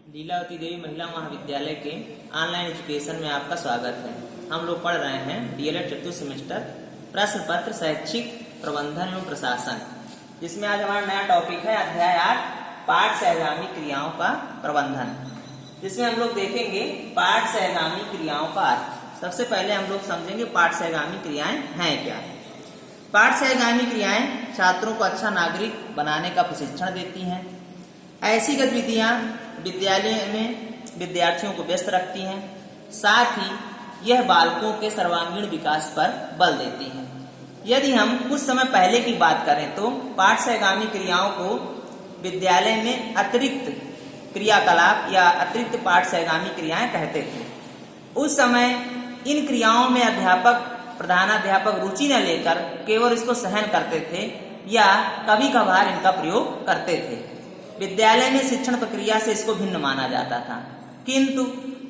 लीलावती देवी महिला महाविद्यालय के ऑनलाइन एजुकेशन में आपका स्वागत है। हम लोग पढ़ रहे हैं डीएलएड चतुर्थ सेमेस्टर प्रश्न पत्र शैक्षिक प्रबंधन एवं प्रशासन, जिसमें आज हमारा नया टॉपिक है अध्याय 8 पाठ सहगामी क्रियाओं का प्रबंधन, जिसमें हम लोग देखेंगे पाठ सहगामी क्रियाओं का अर्थ। सबसे पहले हम लोग समझेंगे पाठ सहगामी क्रियाएं हैं क्या। पाठ सहगामी क्रियाएं छात्रों को अच्छा नागरिक बनाने का प्रशिक्षण देती हैं। ऐसी गतिविधियां विद्यालय में विद्यार्थियों को व्यस्त रखती हैं, साथ ही यह बालकों के सर्वांगीण विकास पर बल देती हैं। यदि हम कुछ समय पहले की बात करें तो पाठ सहगामी क्रियाओं को विद्यालय में अतिरिक्त क्रियाकलाप या अतिरिक्त पाठ सहगामी क्रियाएं कहते थे। उस समय इन क्रियाओं में अध्यापक प्रधानाध्यापक रुचि न लेकर केवल इसको सहन करते थे या कभी कभार इनका प्रयोग करते थे। विद्यालय में शिक्षण प्रक्रिया से इसको भिन्न माना जाता था, किंतु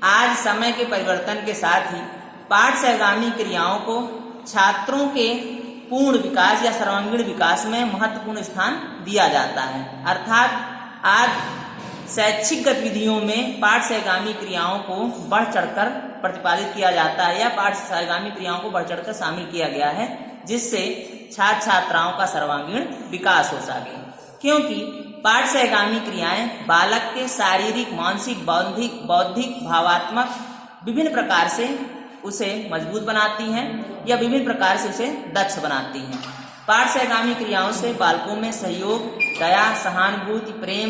आज समय के परिवर्तन के साथ ही पाठ सहगामी क्रियाओं को छात्रों के पूर्ण विकास या सर्वांगीण विकास में महत्वपूर्ण स्थान दिया जाता है। अर्थात आज शैक्षिक गतिविधियों में पाठ सहगामी क्रियाओं को बढ़ चढ़कर प्रतिपादित किया जाता है या पाठ सहगामी क्रियाओं को बढ़ चढ़कर शामिल किया गया है, जिससे छात्र छात्राओं का सर्वांगीण विकास हो सके। क्योंकि पाठ सहगामी क्रियाएं बालक के शारीरिक, मानसिक, बौद्धिक, भावात्मक विभिन्न प्रकार से उसे मजबूत बनाती हैं या विभिन्न प्रकार से उसे दक्ष बनाती हैं। पाठ सहगामी क्रियाओं से बालकों में सहयोग, दया, सहानुभूति, प्रेम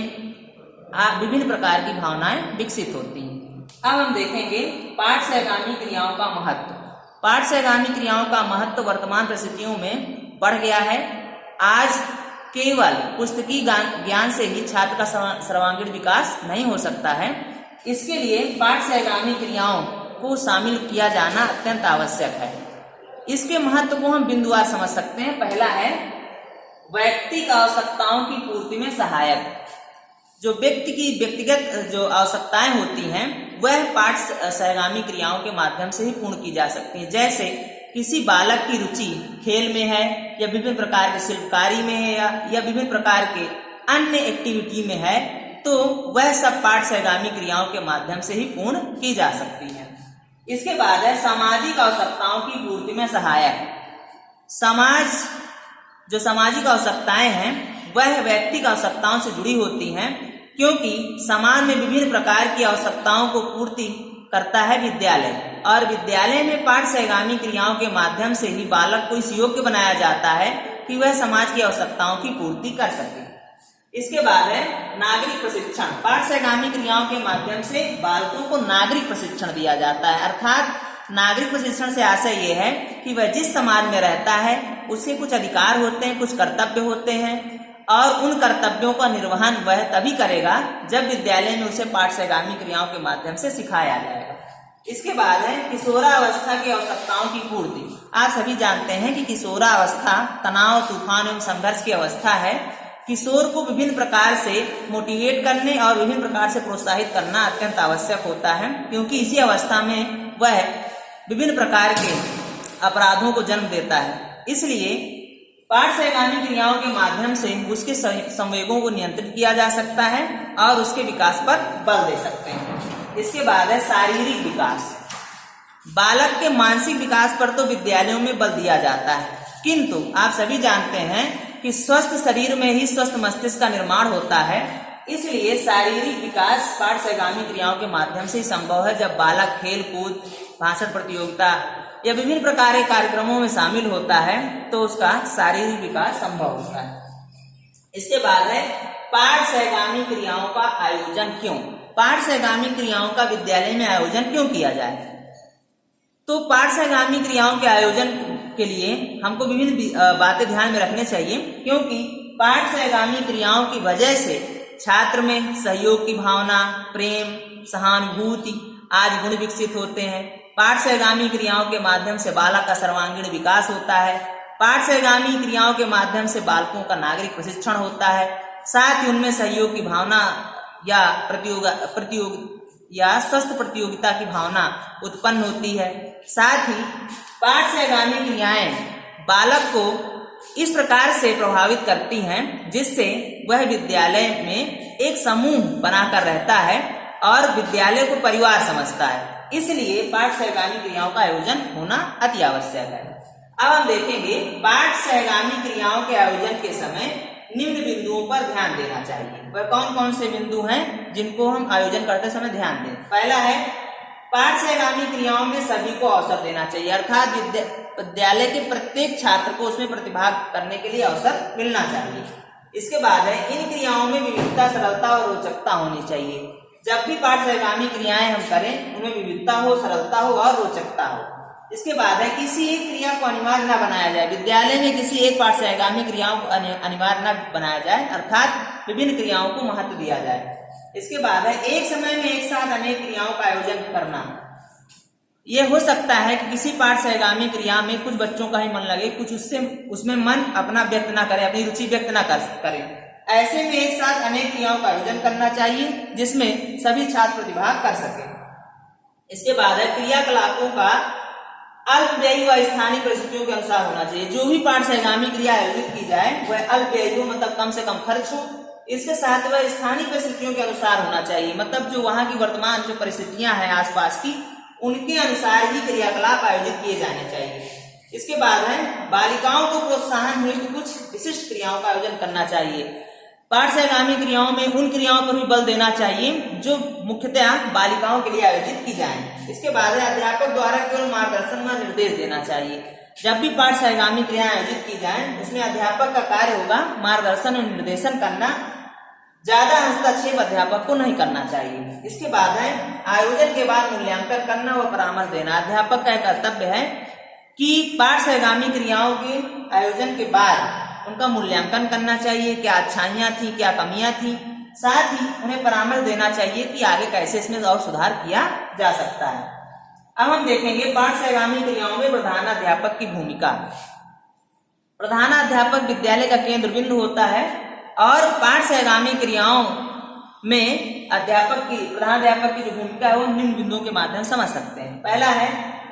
विभिन्न प्रकार की भावनाएं विकसित होती हैं। अब हम देखेंगे पाठ सहगामी क्रियाओं का महत्व। पाठ सहगामी क्रियाओं का महत्व वर्तमान परिस्थितियों में बढ़ गया है। आज केवल पुस्तकीय ज्ञान से ही छात्र का सर्वांगीण विकास नहीं हो सकता है। इसके लिए पाठ सहगामी क्रियाओं को शामिल किया जाना अत्यंत आवश्यक है। इसके महत्व को हम बिंदुवार समझ सकते हैं। पहला है व्यक्तिगत आवश्यकताओं की पूर्ति में सहायक। जो व्यक्ति की व्यक्तिगत जो आवश्यकताएं होती हैं वह पाठ सहगामी क्रियाओं के माध्यम से ही पूर्ण की जा सकती है। जैसे किसी बालक की रुचि खेल में है या विभिन्न प्रकार के शिल्पकारी में है या विभिन्न प्रकार के अन्य एक्टिविटी में है, तो वह सब पाठ सहगामी क्रियाओं के माध्यम से ही पूर्ण की जा सकती है। इसके बाद है सामाजिक आवश्यकताओं की पूर्ति में सहायक। जो सामाजिक आवश्यकताएं हैं वह व्यक्तिगत आवश्यकताओं से जुड़ी होती हैं, क्योंकि समाज में विभिन्न प्रकार की आवश्यकताओं को पूर्ति करता है विद्यालय, और विद्यालय में पाठ सहगामी क्रियाओं के माध्यम से ही बालक को इस योग्य बनाया जाता है कि वह समाज की आवश्यकताओं की पूर्ति कर सके। इसके बाद है नागरिक प्रशिक्षण। पाठ सहगामी क्रियाओं के माध्यम से बालकों को नागरिक प्रशिक्षण दिया जाता है। अर्थात नागरिक प्रशिक्षण से आशय यह है कि वह जिस समाज में रहता है उसके कुछ अधिकार होते हैं, कुछ कर्तव्य होते हैं, और उन कर्तव्यों का निर्वहन वह तभी करेगा जब विद्यालय में उसे पाठ सहगामी क्रियाओं के माध्यम से सिखाया जाएगा। इसके बाद है किशोरावस्था की आवश्यकताओं की पूर्ति। आप सभी जानते हैं कि किशोरावस्था तनाव, तूफान एवं संघर्ष की अवस्था है। किशोर को विभिन्न प्रकार से मोटिवेट करने और विभिन्न प्रकार से प्रोत्साहित करना अत्यंत आवश्यक होता है, क्योंकि इसी अवस्था में वह विभिन्न प्रकार के अपराधों को जन्म देता है। इसलिए पाठ सहगामी क्रियाओं के माध्यम से उसके संवेगों को नियंत्रित किया जा सकता है और उसके विकास पर बल दे सकते हैं। इसके बाद है शारीरिक विकास। बालक के मानसिक विकास पर तो विद्यालयों में बल दिया जाता है, किंतु आप सभी जानते हैं कि स्वस्थ शरीर में ही स्वस्थ मस्तिष्क का निर्माण होता है। इसलिए शारीरिक विकास पाठ सहगामी क्रियाओं के माध्यम से ही संभव है। जब बालक खेल कूद, भाषण प्रतियोगिता या विभिन्न प्रकार के कार्यक्रमों में शामिल होता है तो उसका शारीरिक विकास संभव होता है। इसके बाद है पाठ सहगामी क्रियाओं का आयोजन क्यों। पाठ सहगामी क्रियाओं का विद्यालय में आयोजन क्यों किया जाए? तो पाठ सहगामी क्रियाओं के आयोजन के लिए हमको विभिन्न बातें ध्यान में रखने चाहिए, क्योंकि पाठ सहगामी क्रियाओं की वजह से छात्र में सहयोग की भावना, प्रेम, सहानुभूति आदि गुण विकसित होते हैं। पाठ सहगामी क्रियाओं के माध्यम से बालक का सर्वांगीण विकास होता है। पाठ सहगामी क्रियाओं के माध्यम से बालकों का नागरिक प्रशिक्षण होता है। साथ ही उनमें सहयोग की भावना या स्वस्थ प्रतियोगिता की भावना उत्पन्न होती है। साथ ही पाठ सहगामी क्रियाएं बालक को इस प्रकार से प्रभावित करती हैं जिससे वह विद्यालय में एक समूह बनाकर रहता है और विद्यालय को परिवार समझता है, इसलिए पाठ सहगामी क्रियाओं का आयोजन होना अति आवश्यक है। अब हम देखेंगे पाठ सहगामी क्रियाओं के आयोजन के समय निम्न बिंदुओं पर ध्यान देना चाहिए। वह कौन कौन से बिंदु हैं जिनको हम आयोजन करते समय ध्यान दें? पहला है, पाठ सहगामी क्रियाओं में सभी को अवसर देना चाहिए, अर्थात विद्यालय के प्रत्येक छात्र को उसमें प्रतिभाग करने के लिए अवसर मिलना चाहिए। इसके बाद है, इन क्रियाओं में विविधता, सरलता और रोचकता होनी चाहिए। जब भी पाठ सहगामी क्रियाएं हम करें उनमें विविधता हो, सरलता हो और रोचकता हो। इसके बाद है, किसी एक क्रिया को अनिवार्य न बनाया जाए। विद्यालय में किसी एक पाठ सहगामी क्रियाओं को अनिवार्य न बनाया जाए, अर्थात विभिन्न क्रियाओं को महत्व दिया जाए। इसके बाद है, एक समय में एक साथ अनेक क्रियाओं का आयोजन करना। यह हो सकता है कि किसी पाठ सहगामी क्रिया में कुछ बच्चों का ही मन लगे, कुछ उसमें मन अपना व्यक्त ना करे, अपनी रुचि व्यक्त ना करें। ऐसे में एक साथ अनेक क्रियाओं का आयोजन करना चाहिए जिसमें सभी छात्र प्रतिभाग कर सके। इसके बाद है, क्रियाकलापों का अल्पव्ययी व स्थानीय परिस्थितियों के अनुसार होना चाहिए। जो भी पाठ सहगामी क्रिया आयोजित की जाए वह अल्पव्ययी हो, मतलब कम से कम खर्च हो। इसके साथ वह स्थानीय परिस्थितियों के अनुसार होना चाहिए, मतलब जो वहां की वर्तमान जो परिस्थितियां हैं आसपास की, उनके अनुसार ही क्रियाकलाप आयोजित किए जाने चाहिए। इसके बाद है, बालिकाओं को प्रोत्साहन हेतु कुछ विशिष्ट क्रियाओं का आयोजन करना चाहिए। पाठ सहगामी क्रियाओं में उन क्रियाओं पर भी बल देना चाहिए जो मुख्यतः बालिकाओं के लिए आयोजित की जाएं। इसके बाद है, अध्यापक द्वारा केवल मार्गदर्शन व निर्देश देना चाहिए। जब भी पाठ सहगामी क्रियाएं आयोजित की जाएं उसमें अध्यापक का कार्य होगा मार्गदर्शन और निर्देशन करना, ज्यादा हस्तक्षेप अध्यापक को नहीं करना चाहिए। इसके बाद है, आयोजन के बाद मूल्यांकन करना व परामर्श देना। अध्यापक का कर्तव्य है कि पाठ सहगामी क्रियाओं के आयोजन के बाद उनका मूल्यांकन करना चाहिए, क्या अच्छाइयां थी, क्या कमियां थी। साथ ही उन्हें परामर्श देना चाहिए कि आगे कैसे इसमें और सुधार किया जा सकता है। अब हम देखेंगे पाठ सहगामी क्रियाओं में प्रधानाध्यापक की भूमिका। प्रधानाध्यापक विद्यालय का केंद्र बिंदु होता है और पाठ सहगामी क्रियाओं में प्रधानाध्यापक की जो भूमिका है वो निम्न बिंदुओं के माध्यम समझ सकते हैं। पहला है,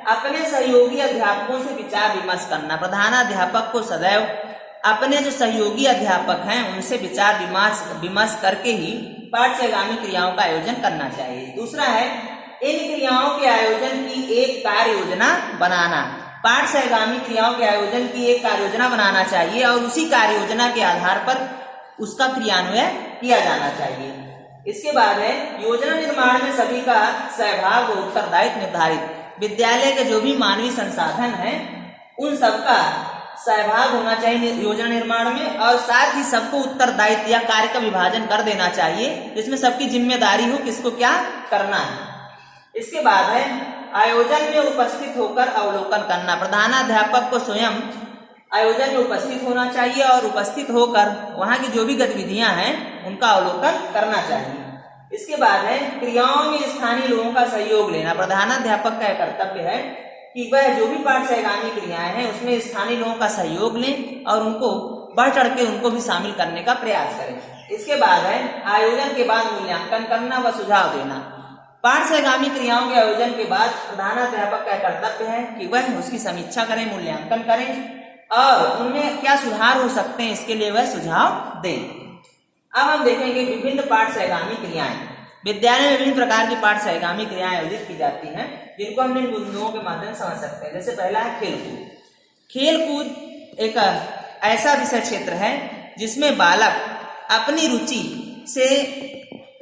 अपने सहयोगी अध्यापकों से विचार विमर्श करना। प्रधानाध्यापक को सदैव अपने जो सहयोगी अध्यापक हैं उनसे विचार विमर्श करके ही पाठ सहगामी क्रियाओं का आयोजन करना चाहिए। दूसरा है, इन क्रियाओं के आयोजन की एक कार्य योजना बनाना। पाठ सहगामी क्रियाओं के आयोजन की एक कार्य योजना बनाना चाहिए और उसी कार्य योजना के आधार पर उसका क्रियान्वयन किया जाना चाहिए। इसके बाद है, योजना निर्माण में सभी का सहभाग व उत्तरदायित्व निर्धारित। विद्यालय के जो भी मानवीय संसाधन हैं उन सबका सहभाग होना चाहिए योजना निर्माण में, और साथ ही सबको उत्तरदायित्व या कार्य का विभाजन कर देना चाहिए जिसमें सबकी जिम्मेदारी हो किसको क्या करना है। इसके बाद है, आयोजन में उपस्थित होकर अवलोकन करना। प्रधानाध्यापक को स्वयं आयोजन में उपस्थित होना चाहिए और उपस्थित होकर वहां की जो भी गतिविधियां हैं उनका अवलोकन करना चाहिए। इसके बाद है, क्रियाओं में स्थानीय लोगों का सहयोग लेना। प्रधानाध्यापक का कर्तव्य है कि वह जो भी पाठ सहगामी क्रियाएं हैं उसमें स्थानीय लोगों का सहयोग लें और उनको बढ़ चढ़ के उनको भी शामिल करने का प्रयास करें। इसके बाद है, आयोजन के बाद मूल्यांकन करना व सुझाव देना। पाठ सहगामी क्रियाओं के आयोजन के बाद प्रधानाध्यापक का कर्तव्य है कि वह उसकी समीक्षा करें, मूल्यांकन करें और उनमें क्या सुधार हो सकते हैं इसके लिए वह सुझाव दें। अब हम देखेंगे विभिन्न पाठ सहगामी क्रियाएं। विद्यालय में विभिन्न प्रकार की पाठ सहगामी क्रियाएं आयोजित की जाती हैं जिनको हम इन बिंदुओं के माध्यम से समझ सकते हैं। जैसे पहला है खेलकूद। खेलकूद एक ऐसा विषय क्षेत्र है जिसमें बालक अपनी रुचि से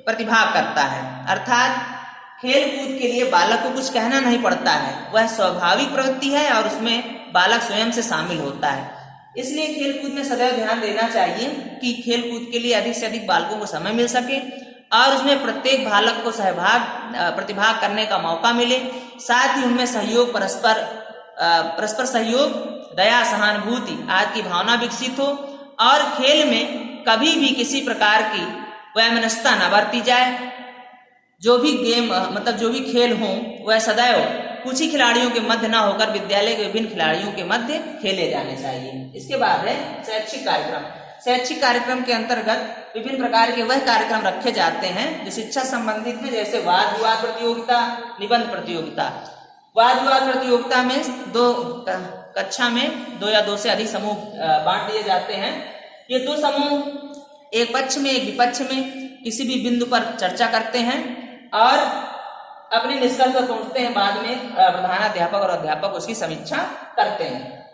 प्रतिभाग करता है, अर्थात खेलकूद के लिए बालक को कुछ कहना नहीं पड़ता है, वह स्वाभाविक प्रवृत्ति है और उसमें बालक स्वयं से शामिल होता है। इसलिए खेलकूद में सदैव ध्यान देना चाहिए कि खेलकूद के लिए अधिक से अधिक बालकों को समय मिल सके और उसमें प्रत्येक बालक को प्रतिभाग करने का मौका मिले। साथ ही उनमें सहयोग, परस्पर सहयोग, दया, सहानुभूति आदि की भावना विकसित हो और खेल में कभी भी किसी प्रकार की वैमनस्यता न बरती जाए। जो भी खेल हो वह सदैव कुछ ही खिलाड़ियों के मध्य न होकर विद्यालय के विभिन्न खिलाड़ियों के मध्य खेले जाने चाहिए। इसके बाद है शैक्षिक कार्यक्रम। शैक्षिक कार्यक्रम के अंतर्गत विभिन्न प्रकार के वह कार्यक्रम रखे जाते हैं जो शिक्षा संबंधित है, जैसे वाद विवाद प्रतियोगिता, निबंध प्रतियोगिता। वाद विवाद प्रतियोगिता में कक्षा में 2 या 2 से अधिक समूह बांट दिए जाते हैं। ये 2 समूह एक पक्ष में एक विपक्ष में किसी भी बिंदु पर चर्चा करते हैं और अपने निष्कर्ष पर पहुंचते हैं। बाद में प्रधानाध्यापक और अध्यापक उसकी समीक्षा करते हैं।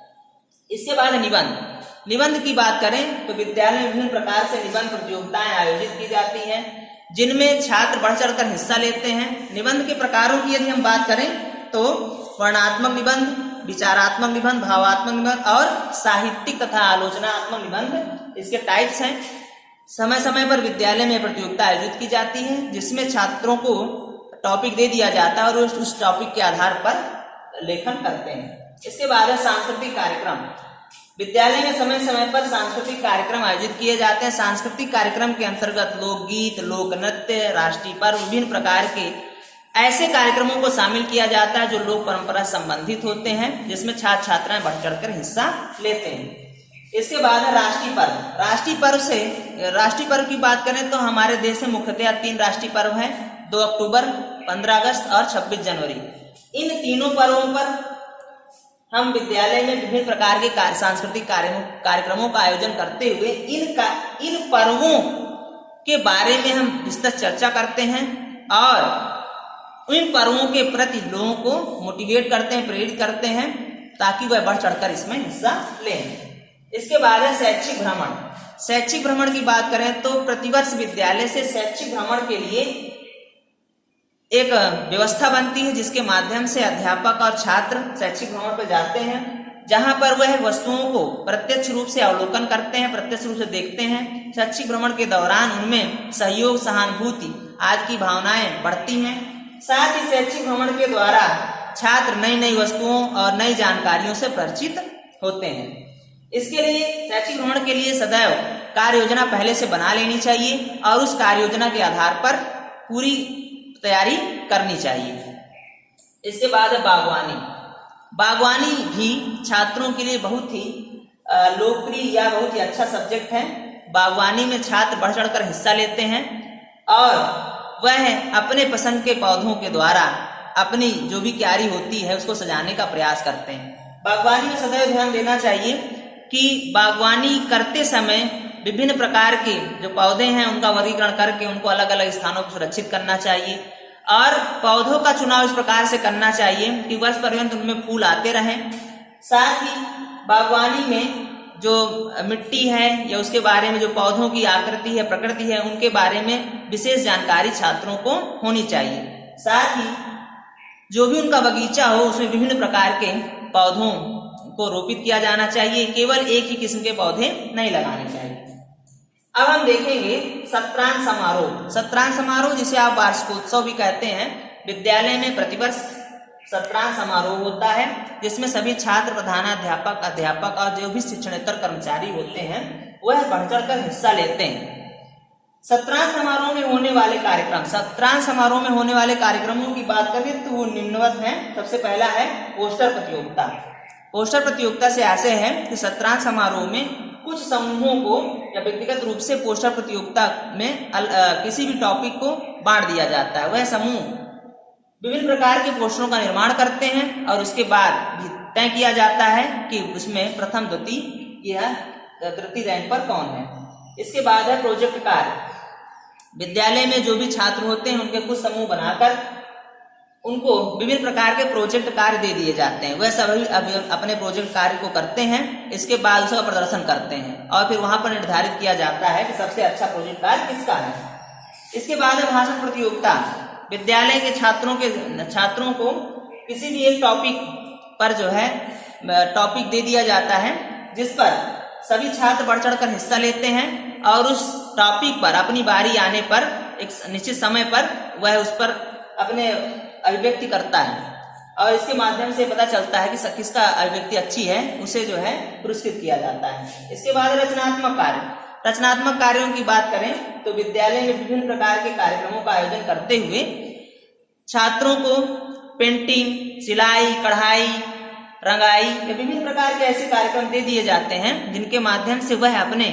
इसके बाद निबंध की बात करें तो विद्यालय में विभिन्न प्रकार से निबंध प्रतियोगिताएं आयोजित की जाती हैं, जिनमें छात्र बढ़ चढ़कर हिस्सा लेते हैं। निबंध के प्रकारों की यदि हम बात करें तो वर्णनात्मक निबंध, विचारात्मक निबंध, भावात्मक निबंध और साहित्यिक तथा आलोचनात्मक निबंध इसके टाइप्स हैं। समय समय पर विद्यालय में प्रतियोगिता आयोजित की जाती है, जिसमें छात्रों को टॉपिक दे दिया जाता है और उस टॉपिक के आधार पर लेखन करते हैं। इसके बाद है सांस्कृतिक कार्यक्रम। विद्यालय में समय समय पर सांस्कृतिक कार्यक्रम आयोजित किए जाते हैं। सांस्कृतिक कार्यक्रम के अंतर्गत लोकगीत, लोक नृत्य, राष्ट्रीय पर्व, विभिन्न प्रकार के ऐसे कार्यक्रमों को शामिल किया जाता है जो लोक परंपरा संबंधित होते हैं, जिसमें छात्र छात्राएं बढ़ चढ़कर हिस्सा लेते हैं। इसके बाद है राष्ट्रीय पर्व। राष्ट्रीय पर्व की बात करें तो हमारे देश में मुख्यतः 3 राष्ट्रीय पर्व हैं, 2 अक्टूबर, 15 अगस्त और 26 जनवरी। इन तीनों पर्वों पर हम विद्यालय में विभिन्न प्रकार के सांस्कृतिक कार्यक्रमों का आयोजन करते हुए इन पर्वों के बारे में हम विस्तृत चर्चा करते हैं और इन पर्वों के प्रति लोगों को मोटिवेट करते हैं, प्रेरित करते हैं, ताकि वह बढ़ चढ़कर इसमें हिस्सा लें। इसके बाद है शैक्षिक भ्रमण। शैक्षिक भ्रमण की बात करें तो प्रतिवर्ष विद्यालय से शैक्षिक भ्रमण के लिए एक व्यवस्था बनती है, जिसके माध्यम से अध्यापक और छात्र शैक्षिक भ्रमण पर जाते हैं, जहां पर वह वस्तुओं को प्रत्यक्ष रूप से अवलोकन करते हैं, प्रत्यक्ष रूप से देखते हैं। शैक्षिक भ्रमण के दौरान उनमें सहयोग, सहानुभूति आदि की भावनाएं बढ़ती हैं। साथ ही शैक्षिक भ्रमण के द्वारा छात्र नई नई वस्तुओं और नई जानकारियों से परिचित होते हैं। इसके लिए शैक्षिक भ्रमण के लिए सदैव कार्य योजना पहले से बना लेनी चाहिए और उस कार्य योजना के आधार पर पूरी तैयारी करनी चाहिए। इसके बाद है बागवानी। बागवानी भी छात्रों के लिए बहुत ही लोकप्रिय या बहुत ही अच्छा सब्जेक्ट है। बागवानी में छात्र बढ़ चढ़कर हिस्सा लेते हैं और वह अपने पसंद के पौधों के द्वारा अपनी जो भी क्यारी होती है उसको सजाने का प्रयास करते हैं। बागवानी में सदैव ध्यान देना चाहिए कि बागवानी करते समय विभिन्न प्रकार के जो पौधे हैं उनका वर्गीकरण करके उनको अलग अलग स्थानों पर सुरक्षित करना चाहिए और पौधों का चुनाव इस प्रकार से करना चाहिए कि वर्ष पर्यंत उनमें फूल आते रहें। साथ ही बागवानी में जो मिट्टी है या उसके बारे में जो पौधों की आकृति है, प्रकृति है, उनके बारे में विशेष जानकारी छात्रों को होनी चाहिए। साथ ही जो भी उनका बगीचा हो उसमें विभिन्न प्रकार के पौधों को रोपित किया जाना चाहिए, केवल एक ही किस्म के पौधे नहीं लगाने चाहिए। अब हम देखेंगे सत्रांत समारोह। सत्रांत समारोह जिसे आप वार्षिकोत्सव भी कहते हैं, विद्यालय में प्रतिवर्ष सत्रांत समारोह होता है, जिसमें सभी छात्र, प्रधानाध्यापक, अध्यापक और जो भी शिक्षणेतर कर्मचारी होते हैं वह बढ़ चढ़कर हिस्सा लेते हैं। सत्रांत समारोह में होने वाले कार्यक्रम, सत्रांत समारोह में होने वाले कार्यक्रमों की बात करें तो वो निम्नवत हैं। सबसे पहला है पोस्टर प्रतियोगिता। पोस्टर प्रतियोगिता से आशय है कि सत्रांत समारोह में कुछ समूहों को या व्यक्तिगत रूप से पोस्टर प्रतियोगिता में किसी भी टॉपिक को बांट दिया जाता है। वह समूह विभिन्न प्रकार के पोस्टरों का निर्माण करते हैं और उसके बाद तय किया जाता है कि उसमें प्रथम, द्वितीय या तृतीय रैंक पर कौन है। इसके बाद है प्रोजेक्ट कार्य। विद्यालय में जो भी छात्र होते हैं उनके कुछ समूह बनाकर उनको विभिन्न प्रकार के प्रोजेक्ट कार्य दे दिए जाते हैं। वह सभी अपने प्रोजेक्ट कार्य को करते हैं, इसके बाद उसका प्रदर्शन करते हैं और फिर वहां पर निर्धारित किया जाता है कि सबसे अच्छा प्रोजेक्ट कार्य किसका है। इसके बाद है भाषण प्रतियोगिता। विद्यालय के छात्रों को किसी भी एक टॉपिक पर जो है टॉपिक दे दिया जाता है, जिस पर सभी छात्र बढ़ चढ़कर हिस्सा लेते हैं और उस टॉपिक पर अपनी बारी आने पर एक निश्चित समय पर वह उस पर अपने अभिव्यक्ति करता है और इसके माध्यम से पता चलता है कि किसका अभिव्यक्ति अच्छी है, उसे जो है पुरस्कृत किया जाता है। इसके बाद रचनात्मक कार्य। रचनात्मक कार्यों की बात करें तो विद्यालय में विभिन्न प्रकार के कार्यक्रमों का आयोजन करते हुए छात्रों को पेंटिंग, सिलाई, कढ़ाई, रंगाई या विभिन्न प्रकार के ऐसे कार्यक्रम दे दिए जाते हैं जिनके माध्यम से वह अपने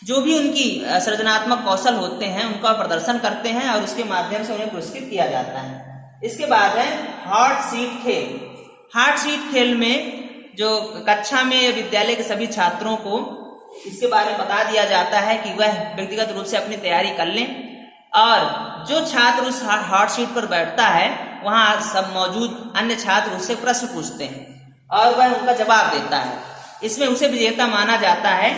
जो भी उनकी सृजनात्मक कौशल होते हैं उनका प्रदर्शन करते हैं और उसके माध्यम से उन्हें पुरस्कृत किया जाता है। इसके बाद है हॉट सीट खेल। हॉट सीट खेल में जो कक्षा में विद्यालय के सभी छात्रों को इसके बारे में बता दिया जाता है कि वह व्यक्तिगत रूप से अपनी तैयारी कर लें और जो छात्र उस हॉट सीट पर बैठता है वहां सब मौजूद अन्य छात्र उससे प्रश्न पूछते हैं और वह उनका जवाब देता है। इसमें उसे विजेता माना जाता है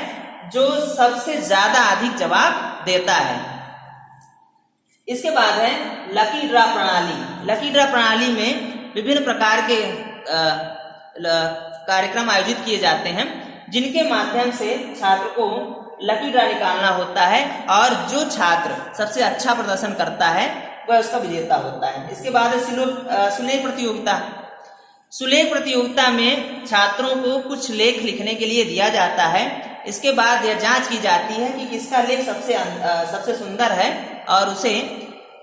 जो सबसे ज्यादा अधिक जवाब देता है। इसके बाद है लकी ड्रा प्रणाली। लकी ड्रा प्रणाली में विभिन्न प्रकार के कार्यक्रम आयोजित किए जाते हैं जिनके माध्यम से छात्र को लकी ड्रा निकालना होता है और जो छात्र सबसे अच्छा प्रदर्शन करता है वह उसका विजेता होता है। इसके बाद है सुलेख प्रतियोगिता। सुलेख प्रतियोगिता में छात्रों को कुछ लेख लिखने के लिए दिया जाता है। इसके बाद यह जांच की जाती है कि किसका लेख सबसे सुंदर है और उसे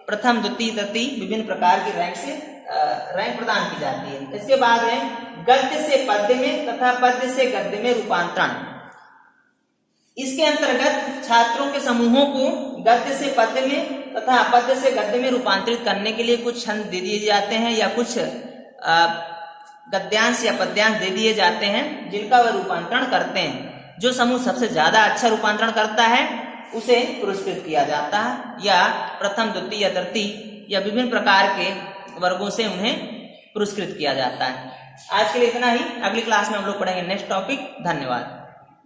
प्रथम द्वितीय तृतीय विभिन्न प्रकार की रैंक प्रदान की जाती है। इसके बाद है गद्य से पद्य में तथा पद्य से गद्य में रूपांतरण। इसके अंतर्गत छात्रों के समूहों को गद्य से पद्य में तथा पद्य से गद्य में रूपांतरित करने के लिए कुछ छंद दे दिए जाते हैं या कुछ गद्यांश या पद्यांश दे दिए जाते हैं जिनका वह रूपांतरण करते हैं। जो समूह सबसे ज्यादा अच्छा रूपांतरण करता है उसे पुरस्कृत किया जाता है या प्रथम द्वितीय या तृतीय या विभिन्न प्रकार के वर्गों से उन्हें पुरस्कृत किया जाता है। आज के लिए इतना ही। अगली क्लास में हम लोग पढ़ेंगे नेक्स्ट टॉपिक। धन्यवाद।